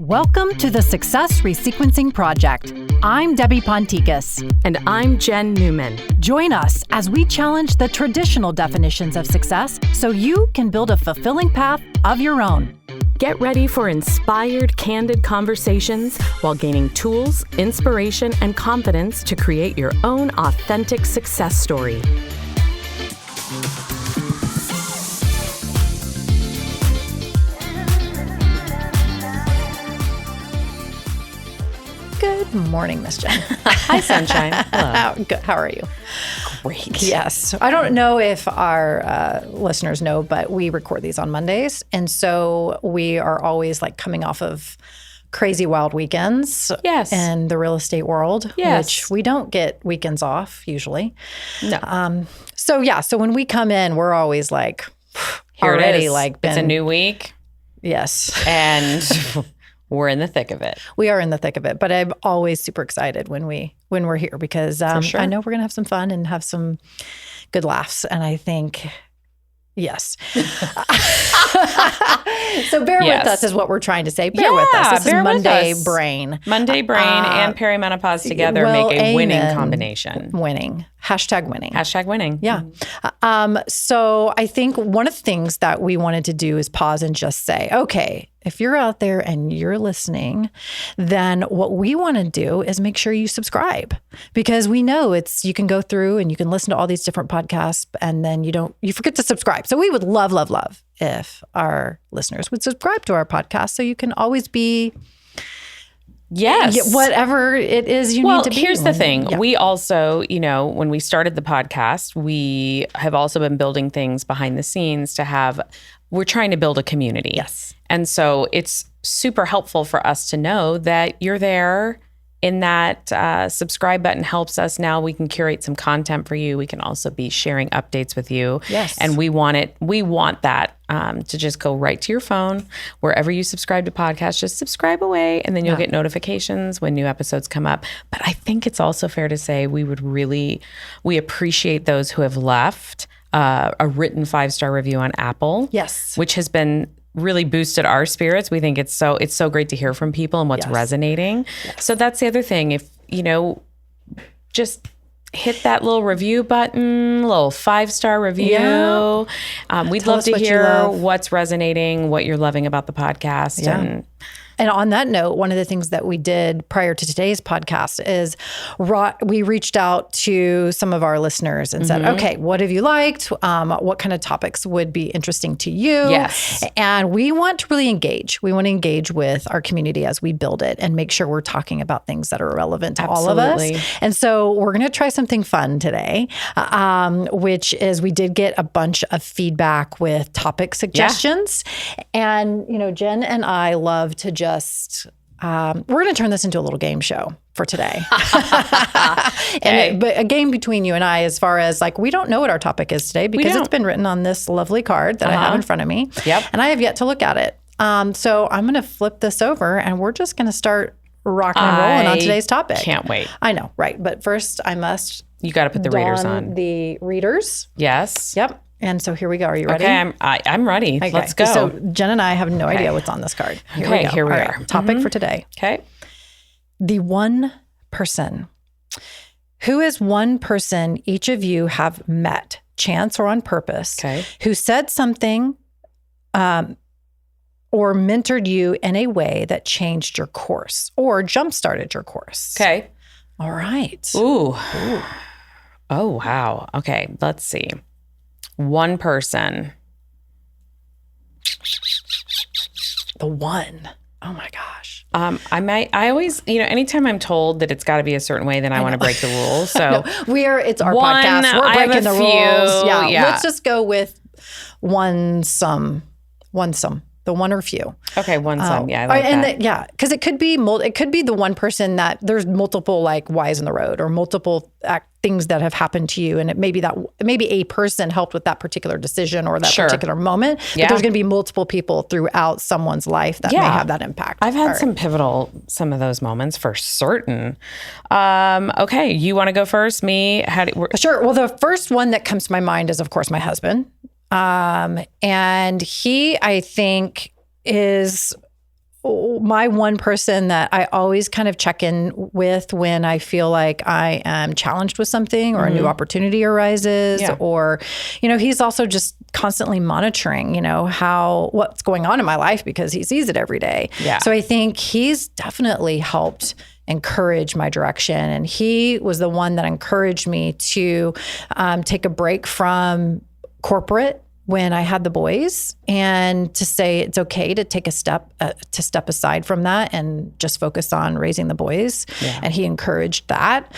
Welcome to the Success Resequencing Project. I'm Debbie Ponticus. And I'm Jenn Newman. Join us as we challenge the traditional definitions of success so you can build a fulfilling path of your own. Get ready for inspired, candid conversations while gaining tools, inspiration, and confidence to create your own authentic success story. Good morning, Miss Jenn. Hi, Sunshine. Hello. Good. How are you? Great. Yes. I don't know if our listeners know, but we record these on Mondays. And so we are always like coming off of crazy wild weekends in the real estate world, which we don't get weekends off usually. No. So when we come in, we're always like, here already it is. Like it's a new week. Yes. And we're in the thick of it. We are in the thick of it, but I'm always super excited when we're here because sure. I know we're going to have some fun and have some good laughs. And I think, yes. So bear with us is what we're trying to say. Bear with us. This is Monday brain. Monday brain and perimenopause together make a winning combination. Winning. Hashtag winning. Hashtag winning. Yeah. So I think one of the things that we wanted to do is pause and just say, okay, if you're out there and you're listening, then what we want to do is make sure you subscribe, because we know you can go through and you can listen to all these different podcasts and then you forget to subscribe. So we would love if our listeners would subscribe to our podcast so you can always be whatever it is you need to be. Well, here's the thing. Yeah. We also, when we started the podcast, we have also been building things behind the scenes we're trying to build a community. Yes. And so it's super helpful for us to know that you're there. In that subscribe button helps us. Now we can curate some content for you. We can also be sharing updates with you. Yes. And we want that to just go right to your phone. Wherever you subscribe to podcasts, just subscribe away, and then you'll get notifications when new episodes come up. But I think it's also fair to say we appreciate those who have left a written 5-star review on Apple. Yes. Which has been really boosted our spirits. We think it's so great to hear from people and what's resonating. Yes. So that's the other thing. If, just hit that little review button, little 5-star review. Yeah. We'd love to hear what's resonating, what you're loving about the podcast. Yeah. And on that note, one of the things that we did prior to today's podcast is we reached out to some of our listeners and said, okay, what have you liked? What kind of topics would be interesting to you? Yes. And we want to really engage. We want to engage with our community as we build it and make sure we're talking about things that are relevant to all of us. And so we're going to try something fun today, which is we did get a bunch of feedback with topic suggestions. Yeah. And, Jenn and I love to just we're going to turn this into a little game show for today. But a game between you and I, as far as we don't know what our topic is today because it's been written on this lovely card that I have in front of me. Yep. And I have yet to look at it. So I'm going to flip this over and we're just going to start rocking and rolling on today's topic. Can't wait. I know, right? But first you got to put the readers on. The readers. Yes. Yep. And so here we go. Are you ready? Okay, I'm ready. Okay. Let's go. So Jenn and I have no idea what's on this card. Here we are. Topic for today. Okay. The one person. Who is one person each of you have met, chance or on purpose, who said something or mentored you in a way that changed your course or jump-started your course? Okay. All right. Ooh. Oh, wow. Okay, let's see. One person. The one. Oh my gosh. I always, anytime I'm told that it's got to be a certain way, then I want to break the rules. So it's our podcast. We're breaking the rules. Yeah. Let's just go with one some. The one or few. Okay, one some. Yeah, I like that. Because it could be the one person that there's multiple whys in the road or multiple things that have happened to you, and maybe a person helped with that particular decision or that particular moment. But there's going to be multiple people throughout someone's life that may have that impact. I've had some of those moments for certain. Okay, you want to go first? Me? Sure. Well, the first one that comes to my mind is, of course, my husband. And he, I think, is my one person that I always kind of check in with when I feel like I am challenged with something or a new opportunity arises, or, he's also just constantly monitoring, what's going on in my life because he sees it every day. Yeah. So I think he's definitely helped encourage my direction. And he was the one that encouraged me to take a break from corporate when I had the boys, and to say it's okay to take a step aside from that and just focus on raising the boys. Yeah. And he encouraged that.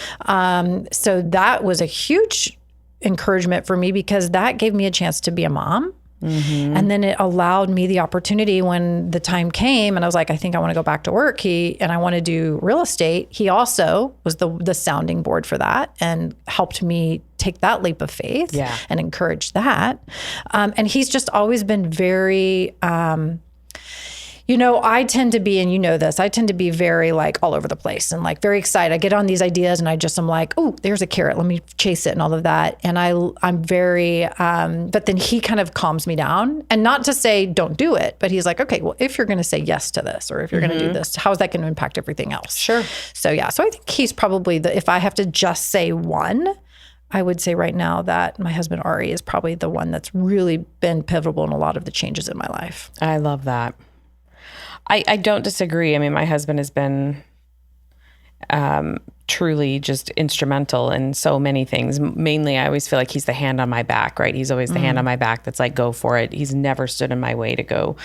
So that was a huge encouragement for me, because that gave me a chance to be a mom. Mm-hmm. And then it allowed me the opportunity when the time came and I was like, I think I want to go back to work. And I want to do real estate. He also was the sounding board for that and helped me take that leap of faith and encourage that. And he's just always been very, I tend to be, and this, I tend to be very like all over the place and like very excited. I get on these ideas and I'm like, oh, there's a carrot. Let me chase it and all of that. And I'm very, but then he kind of calms me down, and not to say don't do it, but he's like, okay, well, if you're going to say yes to this, or if you're going to do this, how is that going to impact everything else? Sure. So I think he's probably if I have to just say one, I would say right now that my husband, Ari, is probably the one that's really been pivotal in a lot of the changes in my life. I love that. I don't disagree. I mean, my husband has been truly just instrumental in so many things. Mainly, I always feel like he's the hand on my back, right? He's always the hand on my back that's like, go for it. He's never stood in my way to go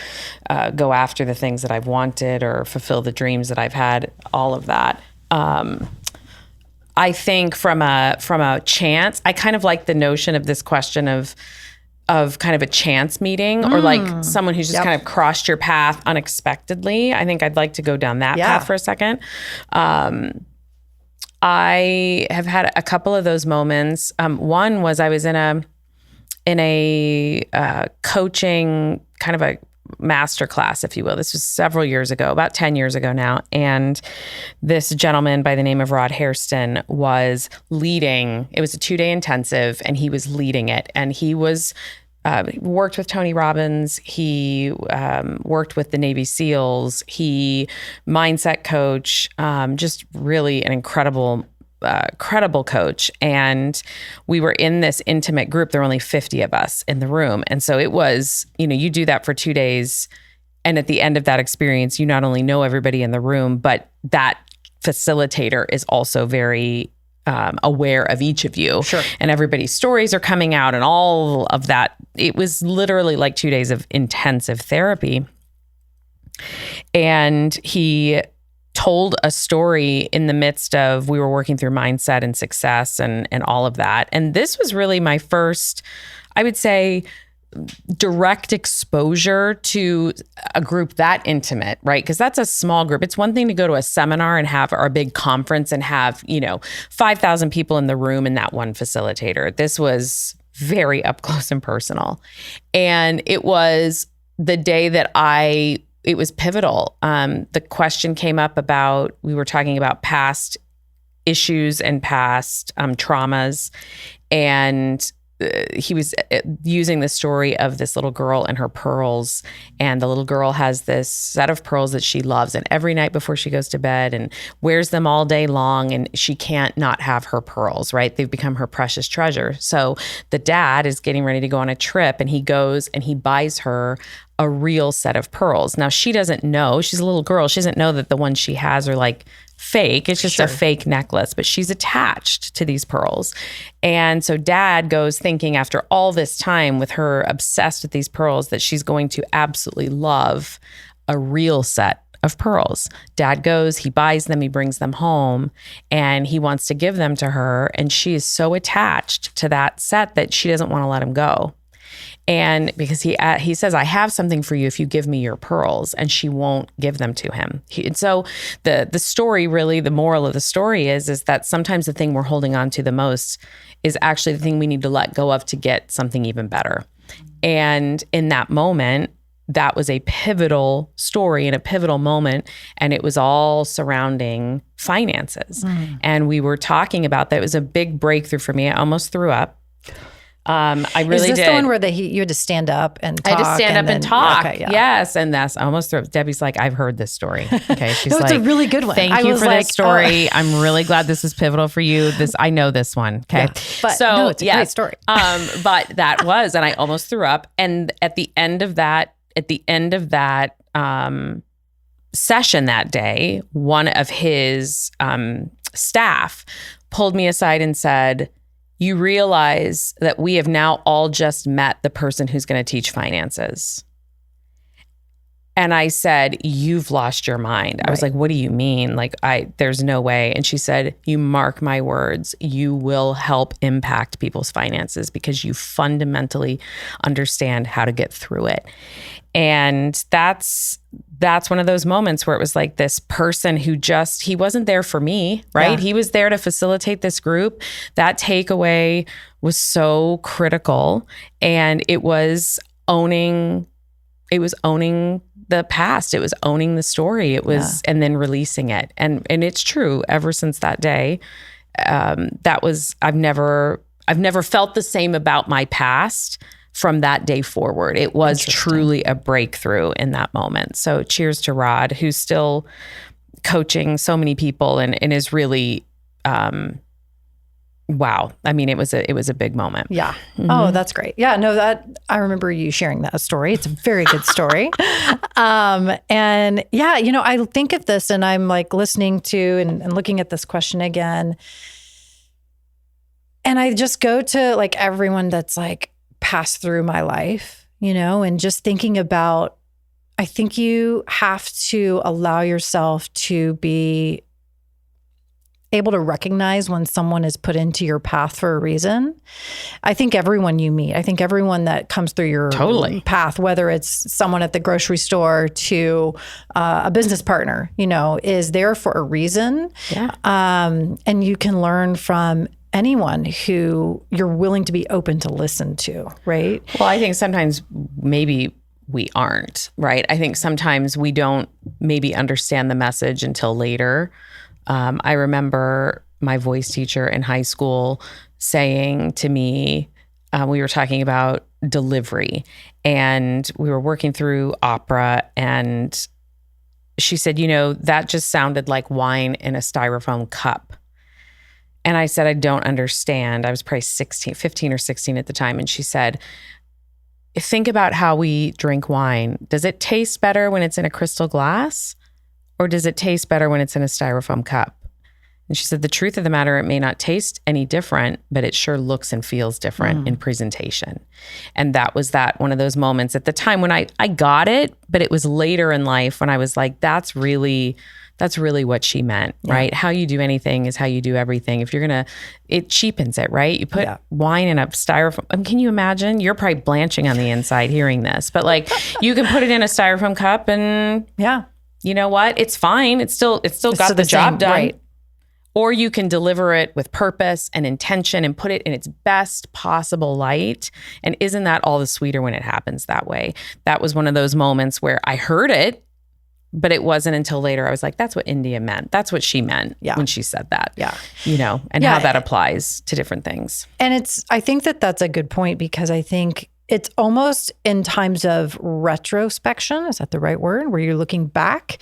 after the things that I've wanted or fulfill the dreams that I've had, all of that. I think from a chance, I kind of like the notion of this question of kind of a chance meeting, or like someone who's just kind of crossed your path unexpectedly. I think I'd like to go down that path for a second. I have had a couple of those moments. One was I was in a coaching kind of a master class, if you will. This was several years ago, about 10 years ago now. And this gentleman by the name of Rod Hairston was leading. It was a 2-day intensive, and he was leading it. And he was worked with Tony Robbins. He worked with the Navy SEALs. He mindset coach, just really an incredible coach. And we were in this intimate group. There were only 50 of us in the room. And so it was, you do that for 2 days. And at the end of that experience, you not only know everybody in the room, but that facilitator is also very aware of each of you. Sure. And everybody's stories are coming out and all of that. It was literally like 2 days of intensive therapy. And he told a story in the midst of, we were working through mindset and success and all of that. And this was really my first, I would say, direct exposure to a group that intimate, right? Because that's a small group. It's one thing to go to a seminar and have, or a big conference and have, 5,000 people in the room and that one facilitator. This was very up close and personal. And it was the day that it was pivotal. The question came up about, we were talking about past issues and past traumas. And he was using the story of this little girl and her pearls. And the little girl has this set of pearls that she loves. And every night before she goes to bed and wears them all day long. And she can't not have her pearls, right? They've become her precious treasure. So the dad is getting ready to go on a trip, and he goes and he buys her a real set of pearls. Now, she doesn't know. She's a little girl. She doesn't know that the ones she has are like fake. It's just a fake necklace, but she's attached to these pearls. And so dad goes thinking, after all this time with her obsessed with these pearls, that she's going to absolutely love a real set of pearls. Dad goes, he buys them, he brings them home, and he wants to give them to her. And she is so attached to that set that she doesn't want to let him go. And because he says, I have something for you if you give me your pearls, and she won't give them to him. And so the story, really, the moral of the story is that sometimes the thing we're holding on to the most is actually the thing we need to let go of to get something even better. And in that moment, that was a pivotal story and a pivotal moment. And it was all surrounding finances. And we were talking about that. It was a big breakthrough for me. I almost threw up. I really did. Is this the one where you had to stand up and talk? I had to stand up and talk. Okay, yeah. Yes. And that's, I almost threw, Debbie's like, I've heard this story. Okay. She's no, it's like, a really good one. Thank you for this story. I'm really glad this is pivotal for you. I know this one. Okay. Yeah, but no, it's a great story. But that was, and I almost threw up. And at the end of that session that day, one of his staff pulled me aside and said, you realize that we have now all just met the person who's going to teach finances. And I said, you've lost your mind. I was like, what do you mean? Like, there's no way. And she said, you mark my words, you will help impact people's finances because you fundamentally understand how to get through it. And that's one of those moments where it was like this person who he wasn't there for me, right? Yeah. He was there to facilitate this group. That takeaway was so critical, and it was owning the past. It was owning the story. It was, and then releasing it. And it's true. Ever since that day, I've never felt the same about my past from that day forward. It was truly a breakthrough in that moment. So cheers to Rod, who's still coaching so many people and is really, wow. I mean, it was a big moment. Yeah. Mm-hmm. Oh, that's great. Yeah, no, I remember you sharing that story. It's a very good story. And yeah, I think of this and I'm like listening to and looking at this question again. And I just go to like everyone that's like passed through my life, and just thinking about, I think you have to allow yourself to be able to recognize when someone is put into your path for a reason. I think everyone you meet, I think everyone that comes through your path, whether it's someone at the grocery store to a business partner, is there for a reason. Yeah. And you can learn from anyone who you're willing to be open to listen to, right? Well, I think sometimes maybe we aren't, right? I think sometimes we don't maybe understand the message until later. I remember my voice teacher in high school saying to me, we were talking about delivery and we were working through opera, and she said, that just sounded like wine in a styrofoam cup. And I said, I don't understand. I was probably 15 or 16 at the time. And she said, think about how we drink wine. Does it taste better when it's in a crystal glass? Or does it taste better when it's in a styrofoam cup? And she said, the truth of the matter, it may not taste any different, but it sure looks and feels different in presentation. And that was one of those moments at the time when I got it, but it was later in life when I was like, that's really what she meant, right? How you do anything is how you do everything. If you're it cheapens it, right? You put wine in a styrofoam. I mean, can you imagine? You're probably blanching on the inside hearing this, but like you can put it in a styrofoam cup and you know what? It's fine. It's still got the job done. Right. Or you can deliver it with purpose and intention and put it in its best possible light. And isn't that all the sweeter when it happens that way? That was one of those moments where I heard it, but it wasn't until later I was like, that's what India meant. That's what she meant when she said that. Yeah. And how that applies to different things. And I think that's a good point, because I think it's almost in times of retrospection, is that the right word? Where you're looking back,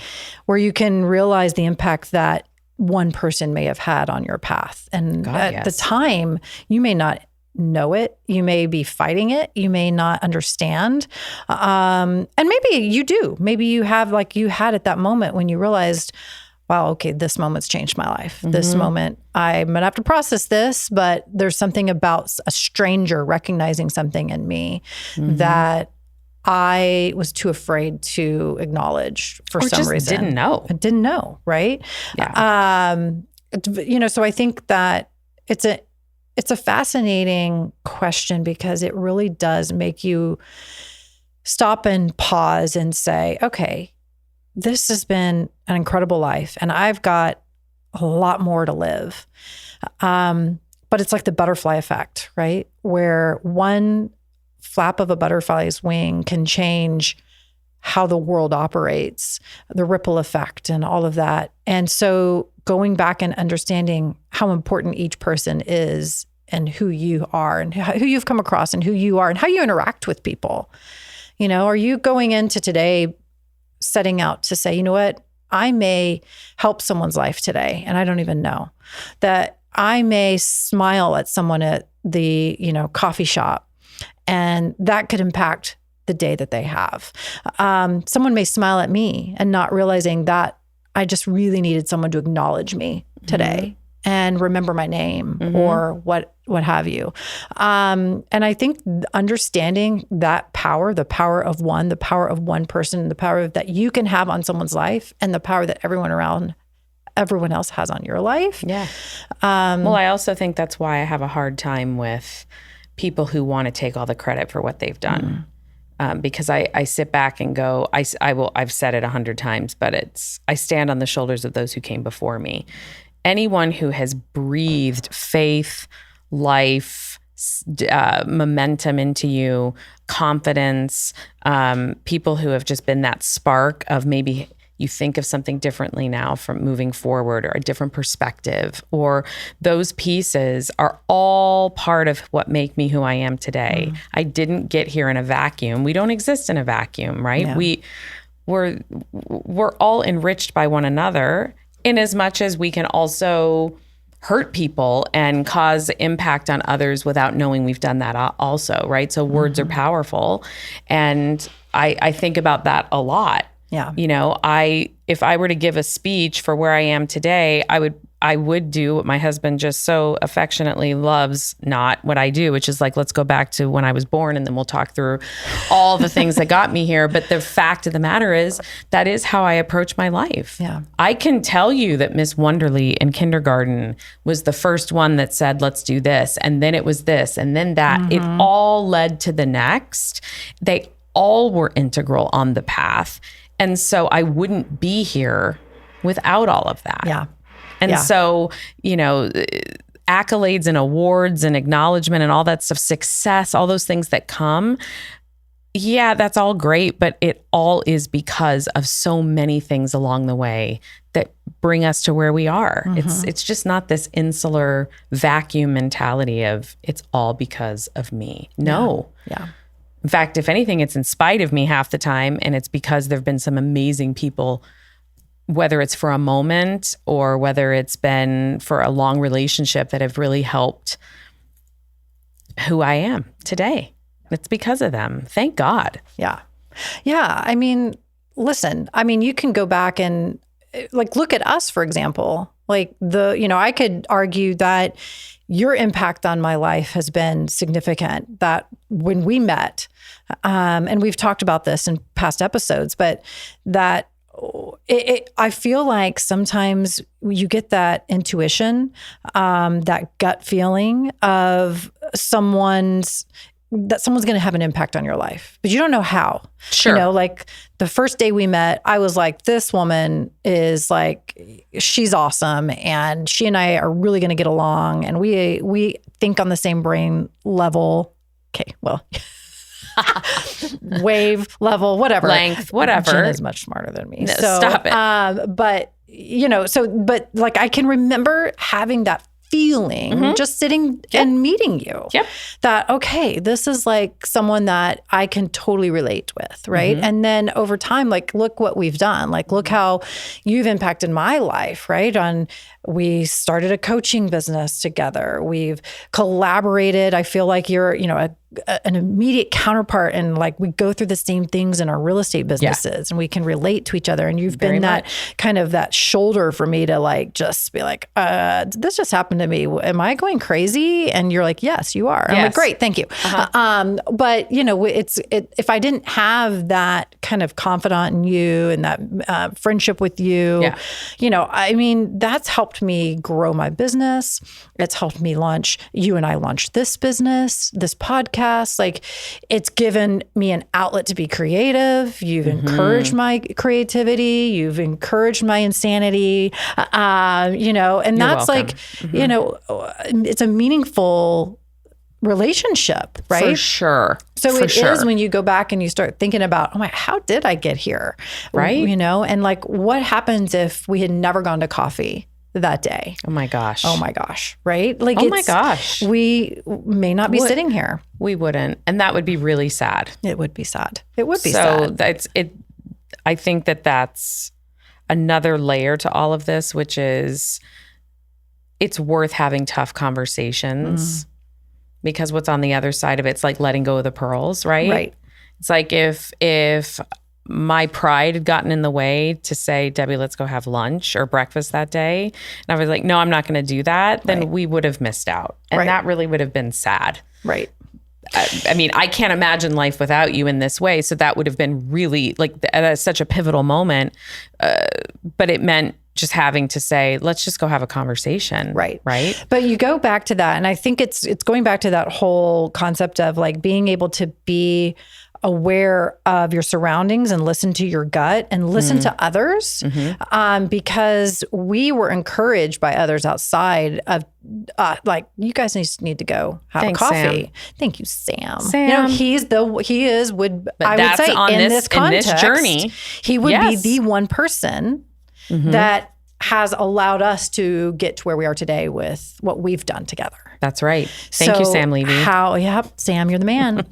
where you can realize the impact that one person may have had on your path. And the time, you may not know it. You may be fighting it. You may not understand. And maybe you do. Maybe you have, like you had at that moment when you realized, wow, okay, this moment's changed my life. Mm-hmm. This moment, I'm going to have to process this, but there's something about a stranger recognizing something in me that I was too afraid to acknowledge for some reason. Didn't know. I didn't know, right? Yeah. So I think that it's a fascinating question, because it really does make you stop and pause and say, okay, this has been an incredible life and I've got a lot more to live. But it's like the butterfly effect, right? Where one flap of a butterfly's wing can change how the world operates, the ripple effect and all of that. And so going back and understanding how important each person is and who you are and who you've come across and who you are and how you interact with people. You know, are you going into today setting out to say, you know what, I may help someone's life today and I don't even know, that I may smile at someone at the, coffee shop, and that could impact the day that they have. Someone may smile at me and not realizing that I just really needed someone to acknowledge me today and remember my name or what have you. And I think understanding that power, the power of one person, the power that you can have on someone's life, and the power that everyone else has on your life. Yeah. Well, I also think that's why I have a hard time with people who want to take all the credit for what they've done. Because I sit back and go, I've said it 100 times, but I stand on the shoulders of those who came before me. Anyone who has breathed faith, life, momentum into you, confidence, people who have just been that spark of maybe you think of something differently now from moving forward, or a different perspective, or those pieces are all part of what make me who I am today. I didn't get here in a vacuum. We don't exist in a vacuum, right? Yeah. We're all enriched by one another, in as much as we can also hurt people and cause impact on others without knowing we've done that also, right? So words are powerful. And I think about that a lot. Yeah. If I were to give a speech for where I am today, I would do what my husband just so affectionately loves, not what I do, which is like, let's go back to when I was born and then we'll talk through all the things that got me here. But the fact of the matter is, that is how I approach my life. Yeah. I can tell you that Miss Wonderly in kindergarten was the first one that said, let's do this. And then it was this, and then that. It all led to the next. They all were integral on the path. And so I wouldn't be here without all of that. Yeah. And so, accolades and awards and acknowledgement and all that stuff, success, all those things that come. Yeah, that's all great, but it all is because of so many things along the way that bring us to where we are. It's just not this insular vacuum mentality of it's all because of me. No. Yeah. In fact, if anything, it's in spite of me half the time. And it's because there've been some amazing people, whether it's for a moment or whether it's been for a long relationship, that have really helped who I am today. It's because of them. Thank God. Yeah. Yeah. I mean, listen, you can go back and look at us, for example. I could argue that your impact on my life has been significant, that when we met, and we've talked about this in past episodes, but that I feel like sometimes you get that intuition, that gut feeling of someone's going to have an impact on your life, but you don't know how. Sure. The first day we met, I was like, this woman is she's awesome. And she and I are really going to get along. And we think on the same brain level. Okay. Well, wave level, whatever. Length, whatever. Jenn is much smarter than me. No, stop it. But I can remember having that feeling just sitting and meeting you. Yep. That, okay, this is someone that I can totally relate with, right? And then over time, look what we've done. Look how you've impacted my life, right? We started a coaching business together. We've collaborated. I feel like you're, an immediate counterpart, and we go through the same things in our real estate businesses, and we can relate to each other. And you've been that kind of that shoulder for me to just be this just happened to me. Am I going crazy? And you're like, yes, you are. Yes. I'm like, great, thank you. But if I didn't have that kind of confidant in you and that friendship with you, that's helped me grow my business. It's helped me you and I launched this business, this podcast. It's given me an outlet to be creative. You've encouraged my creativity. You've encouraged my insanity. And You're that's welcome. It's a meaningful relationship, right? For sure. So it is when you go back and you start thinking about, oh my, how did I get here? Right. And what happens if we had never gone to coffee? that day. Oh my gosh. Oh my gosh. Right? Like, oh my gosh. We may not be sitting here. We wouldn't. And that would be really sad. It would be sad. It would be sad. So that's it. I think that's another layer to all of this, which is it's worth having tough conversations because what's on the other side of it's like letting go of the pearls, right? Right. It's like if my pride had gotten in the way to say, Debbie, let's go have lunch or breakfast that day. And I was like, no, I'm not going to do that. Then we would have missed out. And that really would have been sad. Right. I mean, I can't imagine life without you in this way. So that would have been really like at such a pivotal moment. But it meant just having to say, let's just go have a conversation. Right. Right. But you go back to that. And I think it's going back to that whole concept of like being able to be aware of your surroundings and listen to your gut and listen to others, because we were encouraged by others outside of like, you guys need to go have a coffee. Sam. Thank you, Sam. Sam. You know, I would say in this context, in this journey, he would be the one person that has allowed us to get to where we are today with what we've done together. That's right. Thank you, Sam Levy. Sam, you're the man.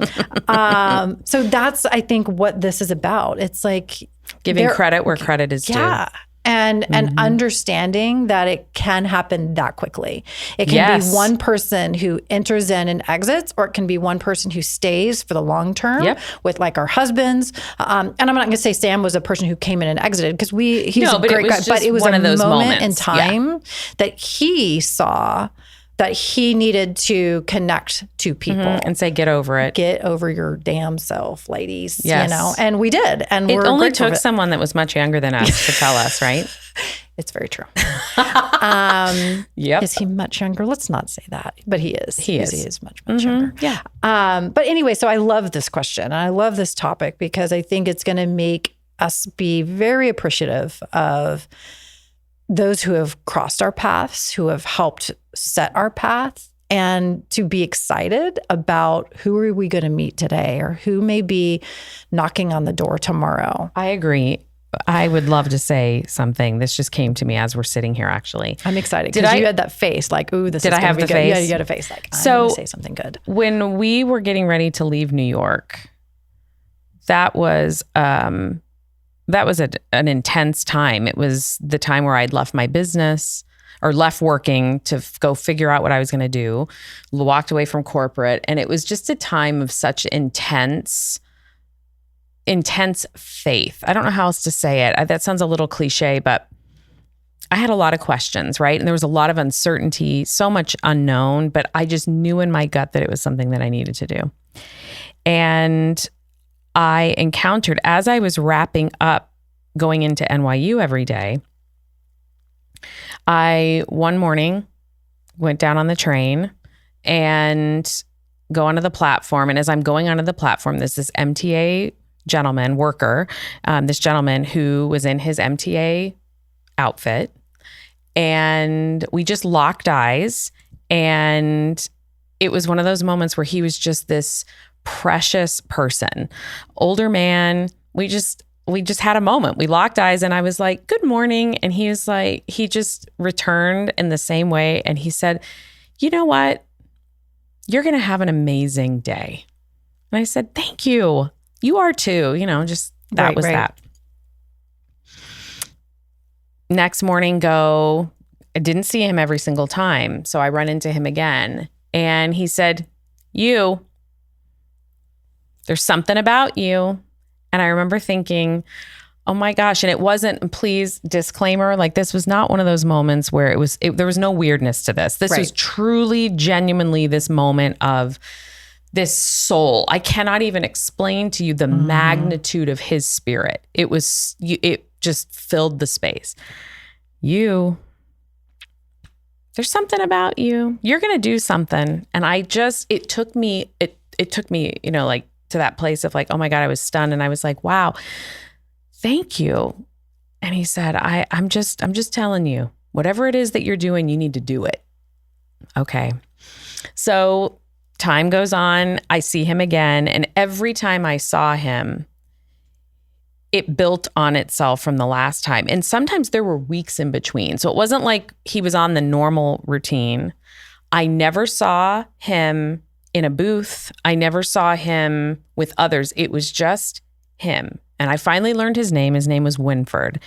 So that's, I think, what this is about. It's like giving credit where credit is due. Yeah. And understanding that it can happen that quickly. It can be one person who enters in and exits, or it can be one person who stays for the long term with like our husbands. And I'm not going to say Sam was a person who came in and exited because he's a great guy, but it was one a of those moment moments in time that he saw that he needed to connect to people and say, get over it. Get over your damn self, ladies. Yes. You know, and we did. And it only took someone that was much younger than us to tell us, right? It's very true. Yep. Is he much younger? Let's not say that, but he is. He is much younger. Yeah. But anyway, so I love this question. And I love this topic because I think it's going to make us be very appreciative of those who have crossed our paths, who have helped set our path, and to be excited about who are we going to meet today or who may be knocking on the door tomorrow. I agree. I would love to say something. This just came to me as we're sitting here, actually. I'm excited because you had that face like, ooh, this did is I have be the good. face? Yeah, you got a face like, I'm going to say something good. When we were getting ready to leave New York, that was an intense time. It was the time where I'd left my business or left working to go figure out what I was going to do, walked away from corporate. And it was just a time of such intense faith. I don't know how else to say it. That sounds a little cliche, but I had a lot of questions, right? And there was a lot of uncertainty, so much unknown, but I just knew in my gut that it was something that I needed to do. And I encountered, as I was wrapping up going into NYU every day, I one morning went down on the train and go onto the platform. And as I'm going onto the platform, there's this MTA worker, this gentleman who was in his MTA outfit. And we just locked eyes. And it was one of those moments where he was just this precious person, older man. We just had a moment. We locked eyes and I was like, good morning. And he was like, he just returned in the same way. And he said, you know what? You're going to have an amazing day. And I said, thank you. You are too. You know, just that was that. Next morning, I didn't see him every single time. So I run into him again. And he said, there's something about you. And I remember thinking, oh my gosh. And it wasn't, please, disclaimer, like this was not one of those moments where there was no weirdness to this. This was truly, genuinely this moment of this soul. I cannot even explain to you the magnitude of his spirit. It just filled the space. There's something about you. You're going to do something. And it took me, you know, like, to that place of like, oh my God, I was stunned. And I was like, wow, thank you. And he said, I'm just telling you, whatever it is that you're doing, you need to do it. Okay. So time goes on. I see him again. And every time I saw him, it built on itself from the last time. And sometimes there were weeks in between. So it wasn't like he was on the normal routine. I never saw him in a booth. I never saw him with others. It was just him. And I finally learned his name. His name was Winford.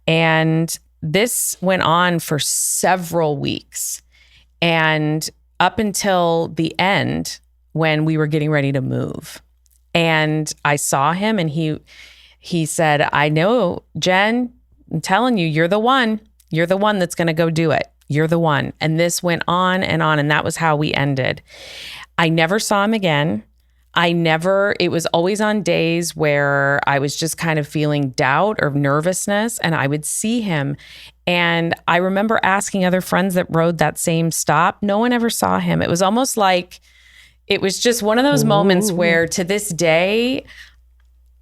And this went on for several weeks. And up until the end, when we were getting ready to move. And I saw him and he said, I know, Jen, I'm telling you, you're the one. You're the one that's going to go do it. You're the one. And this went on. And that was how we ended. I never saw him again. It was always on days where I was just kind of feeling doubt or nervousness, and I would see him. And I remember asking other friends that rode that same stop. No one ever saw him. It was almost like it was just one of those moments where to this day,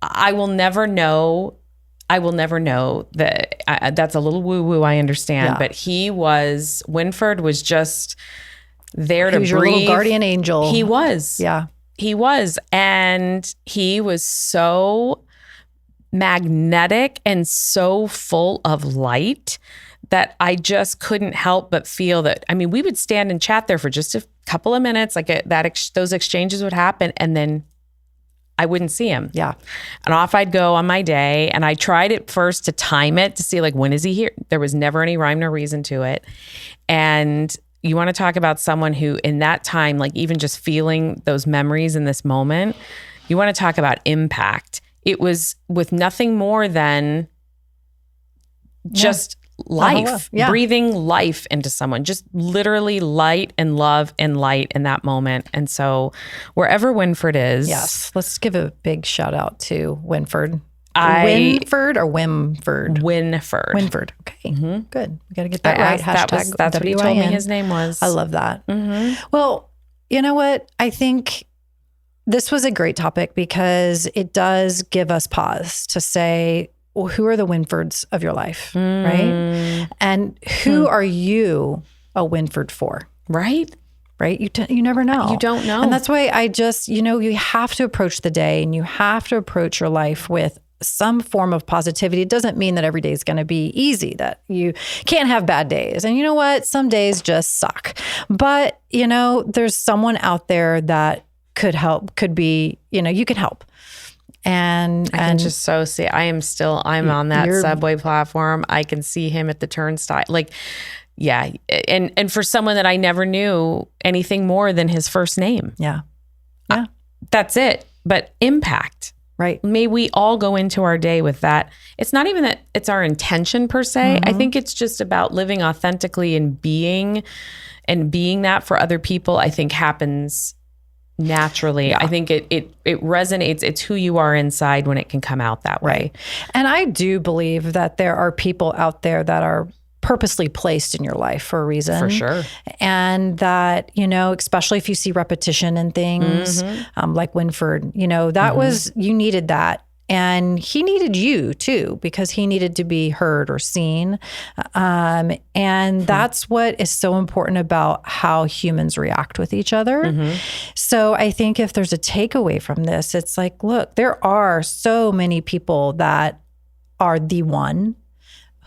I will never know that that's a little woo-woo, I understand. But Winford was just there to breathe. He was your little guardian angel. He was. Yeah. He was. And he was so magnetic and so full of light that I just couldn't help but feel that. I mean, we would stand and chat there for just a couple of minutes, those exchanges would happen, and then I wouldn't see him. Yeah. And off I'd go on my day. And I tried at first to time it to see, like, when is he here? There was never any rhyme nor reason to it. And you want to talk about someone who in that time, like even just feeling those memories in this moment, you want to talk about impact. It was with nothing more than just life, breathing life into someone, just literally light and love and light in that moment. And so wherever Winford is. Yes. Let's give a big shout out to Winford. Winford or Wimford? Winford. Winford. Okay. Mm-hmm. Good. We got to get that right. That's what he told me his name was. I love that. Mm-hmm. Well, you know what? I think this was a great topic because it does give us pause to say, well, who are the Winfords of your life, right? And who are you a Winford for? Right? Right? You never know. You don't know. And that's why I just, you have to approach the day and you have to approach your life with some form of positivity. It doesn't mean that every day is going to be easy, that you can't have bad days. And you know what? Some days just suck. But, there's someone out there that could help, could be, you can help. And I can just see, I'm on that subway platform. I can see him at the turnstile. Like, yeah. And for someone that I never knew anything more than his first name. Yeah. Yeah. That's it. But impact. Right. May we all go into our day with that. It's not even that it's our intention per se. Mm-hmm. I think it's just about living authentically and being that for other people, I think happens naturally. Yeah. I think it resonates. It's who you are inside when it can come out that way. Right. And I do believe that there are people out there that are purposely placed in your life for a reason. For sure. And that, especially if you see repetition in things, like Winford, that was, you needed that. And he needed you too, because he needed to be heard or seen. And that's what is so important about how humans react with each other. Mm-hmm. So I think if there's a takeaway from this, it's like, look, there are so many people that are the one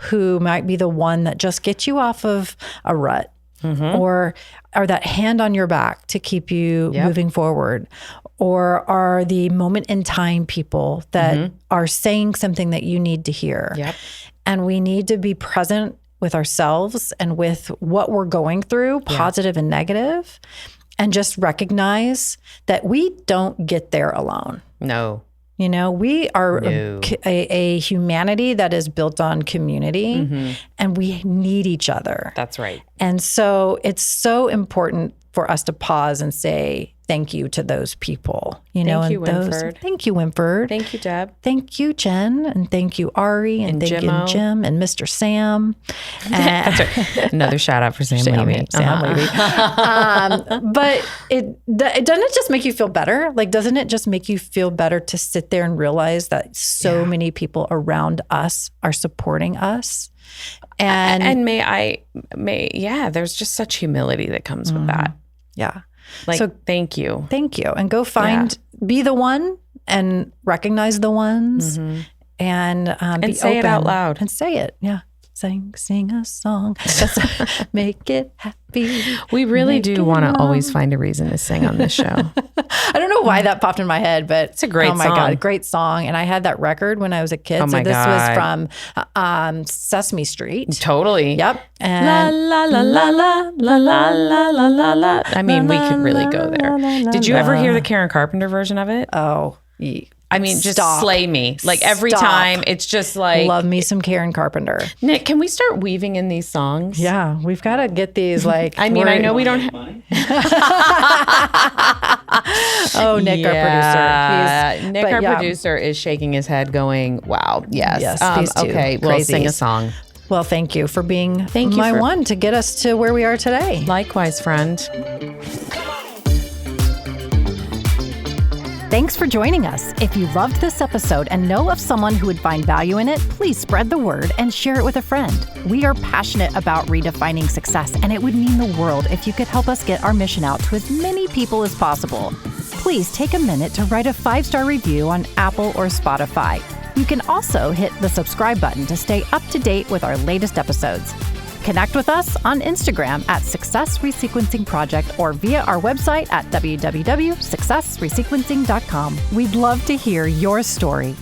who might be the one that just gets you off of a rut, or that hand on your back to keep you moving forward, or are the moment in time people that are saying something that you need to hear. Yep. And we need to be present with ourselves and with what we're going through, positive and negative, and just recognize that we don't get there alone. No. We are a humanity that is built on community, and we need each other. That's right. And so it's so important for us to pause and say thank you to those people. Thank you, Winford. Thank you, Winford. Thank you, Deb. Thank you, Jen. And thank you, Ari. And thank Jimmo. you, Jim and Mr. Sam. That's right. Another shout out for Sam Levy. Sam Levy. But doesn't it just make you feel better? Like, doesn't it just make you feel better to sit there and realize that so many people around us are supporting us? And there's just such humility that comes with that. Yeah. So thank you. Thank you. And go be the one and recognize the ones and be say it open out loud. and say it. Yeah. Sing a song. Make it happy. We really do want to always find a reason to sing on this show. I don't know why that popped in my head, but it's a great song. Oh my God, great song. And I had that record when I was a kid. Oh my this God. was from Sesame Street. Totally. Yep. And la la la la la la la la la la. I mean, we could really go there. Did you ever hear the Karen Carpenter version of it? Oh, I mean, just slay me. Like every time, it's just like... Love me some Karen Carpenter. Nick, can we start weaving in these songs? Yeah, we've got to get these like... I mean, I know we don't have... Oh, Nick, our producer. Our producer is shaking his head going, wow, yes. These two okay, we'll sing a song. Well, thank you for being my one to get us to where we are today. Likewise, friend. Thanks for joining us. If you loved this episode and know of someone who would find value in it, please spread the word and share it with a friend. We are passionate about redefining success, and it would mean the world if you could help us get our mission out to as many people as possible. Please take a minute to write a 5-star review on Apple or Spotify. You can also hit the subscribe button to stay up to date with our latest episodes. Connect with us on Instagram at Success Resequencing Project or via our website at www.successresequencing.com. We'd love to hear your story.